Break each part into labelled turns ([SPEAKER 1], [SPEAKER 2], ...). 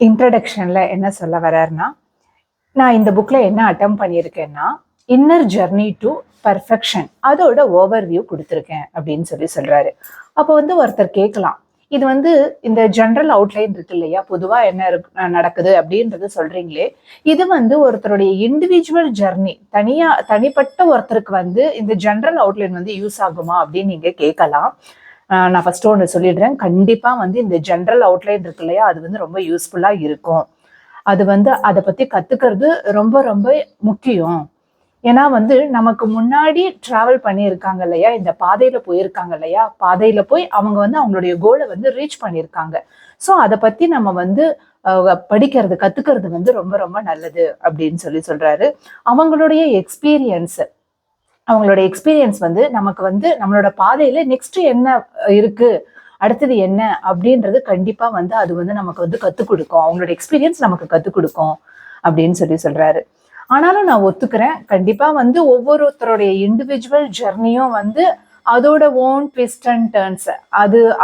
[SPEAKER 1] இன்ட்ரடக்ஷன்ல என்ன சொல்ல வர்றாருன்னா, நான் இந்த புக்ல என்ன அட்டெம்ப்ட் பண்ணியிருக்கேன்னா, இன்னர் ஜர்னி டு பெர்ஃபெக்ஷன் அதோட ஓவர்வியூ கொடுத்துருக்கேன் அப்படின்னு சொல்றாரு. அப்போ ஒருத்தர் கேட்கலாம், இது இந்த ஜென்ரல் அவுட்லைன் இருக்கு இல்லையா, பொதுவா என்ன நடக்குது அப்படின்றது சொல்றீங்களே, இது ஒருத்தருடைய இண்டிவிஜுவல் ஜர்னி, தனிப்பட்ட ஒருத்தருக்கு இந்த ஜென்ரல் அவுட்லைன் யூஸ் ஆகுமா அப்படின்னு நீங்க கேட்கலாம். நான் ஃபர்ஸ்ட் ஒன்று சொல்லிடுறேன். கண்டிப்பா இந்த ஜென்ரல் அவுட்லைன் இருக்கு இல்லையா, அது ரொம்ப யூஸ்ஃபுல்லா இருக்கும். அது அதை பத்தி கத்துக்கிறது ரொம்ப ரொம்ப முக்கியம். ஏன்னா நமக்கு முன்னாடி டிராவல் பண்ணியிருக்காங்க இல்லையா, இந்த பாதையில போயிருக்காங்க இல்லையா, பாதையில போய் அவங்க அவங்களுடைய கோலை ரீச் பண்ணியிருக்காங்க. ஸோ அதை பத்தி நம்ம படிக்கிறது கத்துக்கிறது ரொம்ப ரொம்ப நல்லது அப்படின்னு சொல்றாரு. அவங்களுடைய எக்ஸ்பீரியன்ஸ் நமக்கு நம்மளோட பாதையில நெக்ஸ்ட் என்ன இருக்கு, அடுத்தது என்ன அப்படின்றது கண்டிப்பா அது நமக்கு கத்துக் கொடுக்கும். அவங்களோட எக்ஸ்பீரியன்ஸ் நமக்கு கத்துக் கொடுக்கும் அப்படின்னு சொல்றாரு. ஆனாலும் நான் ஒத்துக்கிறேன், கண்டிப்பா ஒவ்வொருத்தருடைய இண்டிவிஜுவல் ஜெர்னியும் அதோட ஓன் ட்விஸ்ட் அண்ட் டர்ன்ஸ்,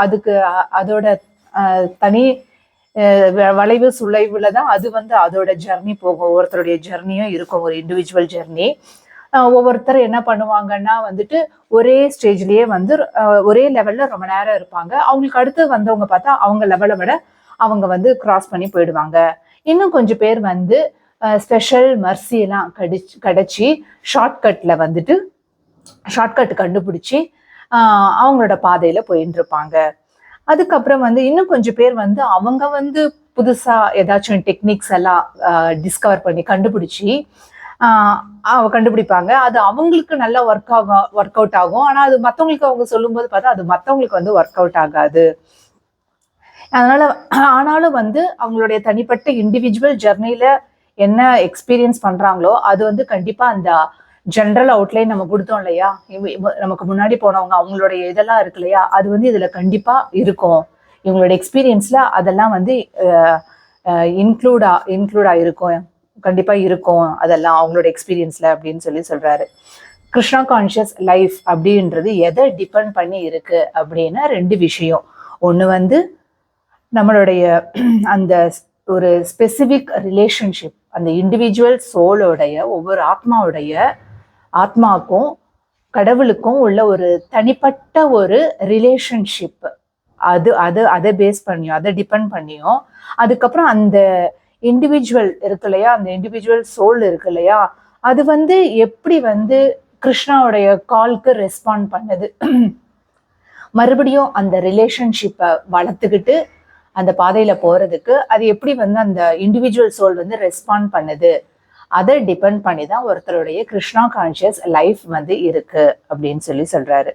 [SPEAKER 1] அதுக்கு அதோட தனி வளைவு சுளைவுல தான் அது அதோட ஜெர்னி போகும். ஒவ்வொருத்தருடைய ஜெர்னியும் இருக்கும், ஒரு இண்டிவிஜுவல் ஜெர்னி. ஒவ்வொருத்தர் என்ன பண்ணுவாங்கன்னா ஒரே ஸ்டேஜ்லயே ஒரே லெவல்ல ரொம்ப நேரம் இருப்பாங்க. அவங்களுக்கு அடுத்து வந்தவங்க பார்த்தா அவங்க லெவலை விட அவங்க கிராஸ் பண்ணி போயிடுவாங்க. இன்னும் கொஞ்சம் பேர் ஸ்பெஷல் மர்சி எல்லாம் கிடைச்சி ஷார்ட்கட் கண்டுபிடிச்சி அவங்களோட பாதையில போயிட்டு இருப்பாங்க. அதுக்கப்புறம் இன்னும் கொஞ்சம் பேர் அவங்க புதுசா ஏதாச்சும் டெக்னிக்ஸ் எல்லாம் டிஸ்கவர் பண்ணி கண்டுபிடிப்பாங்க. அது அவங்களுக்கு நல்லா ஒர்க் அவுட் ஆகும். ஆனா அது மற்றவங்களுக்கு அவங்க சொல்லும்போது பார்த்தா அது மற்றவங்களுக்கு ஒர்க் அவுட் ஆகாது. அதனால ஆனாலும் அவங்களுடைய தனிப்பட்ட இண்டிவிஜுவல் ஜெர்னில என்ன எக்ஸ்பீரியன்ஸ் பண்றாங்களோ அது கண்டிப்பா அந்த ஜென்ரல் அவுட்லைன் நம்ம கொடுத்தோம் இல்லையா, நமக்கு முன்னாடி போனவங்க அவங்களுடைய இதெல்லாம் இருக்கு இல்லையா, அது இதுல கண்டிப்பா இருக்கும். இவங்களோட எக்ஸ்பீரியன்ஸ்ல அதெல்லாம் இன்க்ளூடா இருக்கும், கண்டிப்பா இருக்கும் அதெல்லாம் அவங்களோட எக்ஸ்பீரியன்ஸ்ல அப்படின்னு சொல்றாரு. கிருஷ்ணா கான்ஷியஸ் லைஃப் அப்படின்றது எதை டிபெண்ட் பண்ணி இருக்கு அப்படின்னா ரெண்டு விஷயம். ஒண்ணு நம்மளுடைய அந்த ஒரு ஸ்பெசிபிக் ரிலேஷன்ஷிப், அந்த இண்டிவிஜுவல் சோலோடைய ஒவ்வொரு ஆத்மாவுக்கும் கடவுளுக்கும் உள்ள ஒரு தனிப்பட்ட ஒரு ரிலேஷன்ஷிப், அதை பேஸ் பண்ணியும் அதை டிபெண்ட் பண்ணியும். அதுக்கப்புறம் அந்த இண்டிவிஜுவல் இருக்கு இல்லையா, அந்த இண்டிவிஜுவல் சோல் இருக்கு இல்லையா, அது எப்படி கிருஷ்ணாவுடைய கால்க்கு ரெஸ்பாண்ட் பண்ணுது, மறுபடியும் அந்த ரிலேஷன்ஷிப்பை வளர்த்துக்கிட்டு அந்த பாதையில போறதுக்கு அது எப்படி அந்த இண்டிவிஜுவல் சோல் ரெஸ்பாண்ட் பண்ணுது, அதை டிபெண்ட் பண்ணி தான் ஒருத்தருடைய கிருஷ்ணா கான்ஷியஸ் லைஃப் இருக்கு அப்படின்னு சொல்றாரு.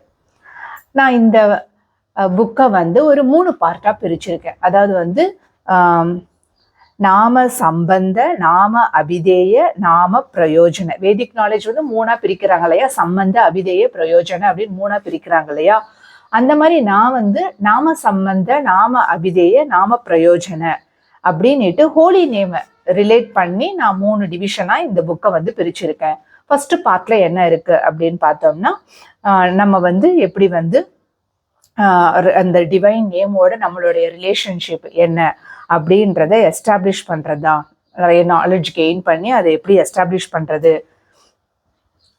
[SPEAKER 1] நான் இந்த புக்கை ஒரு 3 பார்ட்டா பிரிச்சிருக்கேன். அதாவது நாம சம்பந்த, நாம அபிதேய, நாம பிரயோஜன. வேதிக் நாலேஜ் 3ஆ பிரிக்கிறாங்க இல்லையா, சம்பந்த, அபிதேய, பிரயோஜன அப்படின்னு 3ஆ பிரிக்கிறாங்க இல்லையா. அந்த மாதிரி நான் நாம சம்பந்த, நாம அபிதேய, நாம பிரயோஜன அப்படின்னுட்டு ஹோலி நேம ரிலேட் பண்ணி நான் 3 டிவிஷனா இந்த புக்கை பிரிச்சிருக்கேன். ஃபர்ஸ்ட் பார்ட்ல என்ன இருக்கு அப்படின்னு பார்த்தோம்னா, நம்ம எப்படி அந்த டிவைன் நேமோட நம்மளுடைய ரிலேஷன்ஷிப் என்ன அப்படின்றத எஸ்டாப்ளிஷ் பண்றதுதான், நிறைய நாலேஜ் கெயின் பண்ணி அதை எப்படி எஸ்டாப்ளிஷ் பண்றது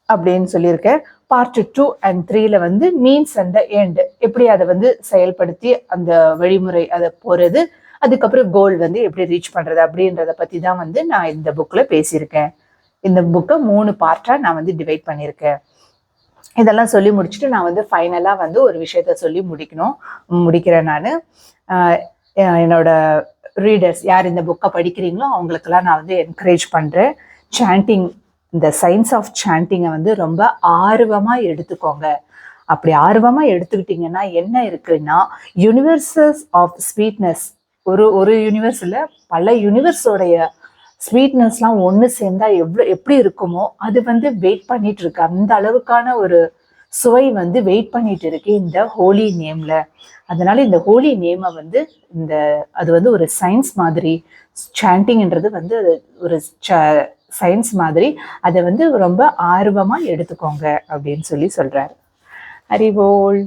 [SPEAKER 1] அப்படின்னு சொல்லியிருக்கேன். பார்ட் 2 and 3ல மீன்ஸ் அண்ட் எண்ட், எப்படி அதை செயல்படுத்தி அந்த வழிமுறை அதை போறது, அதுக்கப்புறம் கோல் எப்படி ரீச் பண்றது அப்படின்றத பத்தி தான் நான் இந்த புக்ல பேசியிருக்கேன். இந்த புக்கை 3 பார்ட்டா நான் டிவைட் பண்ணியிருக்கேன். இதெல்லாம் சொல்லி முடிச்சுட்டு நான் ஃபைனலா ஒரு விஷயத்த சொல்லி முடிக்கிறேன். நான் என்னோட ரீடர்ஸ் யார் இந்த புக்கை படிக்கிறீங்களோ அவங்களுக்கெல்லாம் நான் என்கரேஜ் பண்றேன். சாண்டிங், இந்த சயின்ஸ் ஆஃப் சாண்டிங்கை ரொம்ப ஆர்வமா எடுத்துக்கோங்க. அப்படி ஆர்வமா எடுத்துக்கிட்டீங்கன்னா என்ன இருக்குன்னா, யூனிவர்சஸ் ஆஃப் ஸ்வீட்னஸ், ஒரு யூனிவர்ஸ் இல்ல, பல யூனிவர்ஸோடைய ஸ்வீட்னஸ்லாம் ஒன்று சேர்ந்தா எப்படி இருக்குமோ அது வெயிட் பண்ணிட்டு இருக்கு. அந்த அளவுக்கான ஒரு சுவை வெயிட் பண்ணிட்டு இருக்கு இந்த ஹோலி நேம்ல. அதனால இந்த ஹோலி நேமை அது ஒரு சயின்ஸ் மாதிரி, சாண்டிங்ன்றது ஒரு சயின்ஸ் மாதிரி, அதை ரொம்ப ஆர்வமா எடுத்துக்கோங்க அப்படின்னு சொல்றாரு. ஹரி போல்.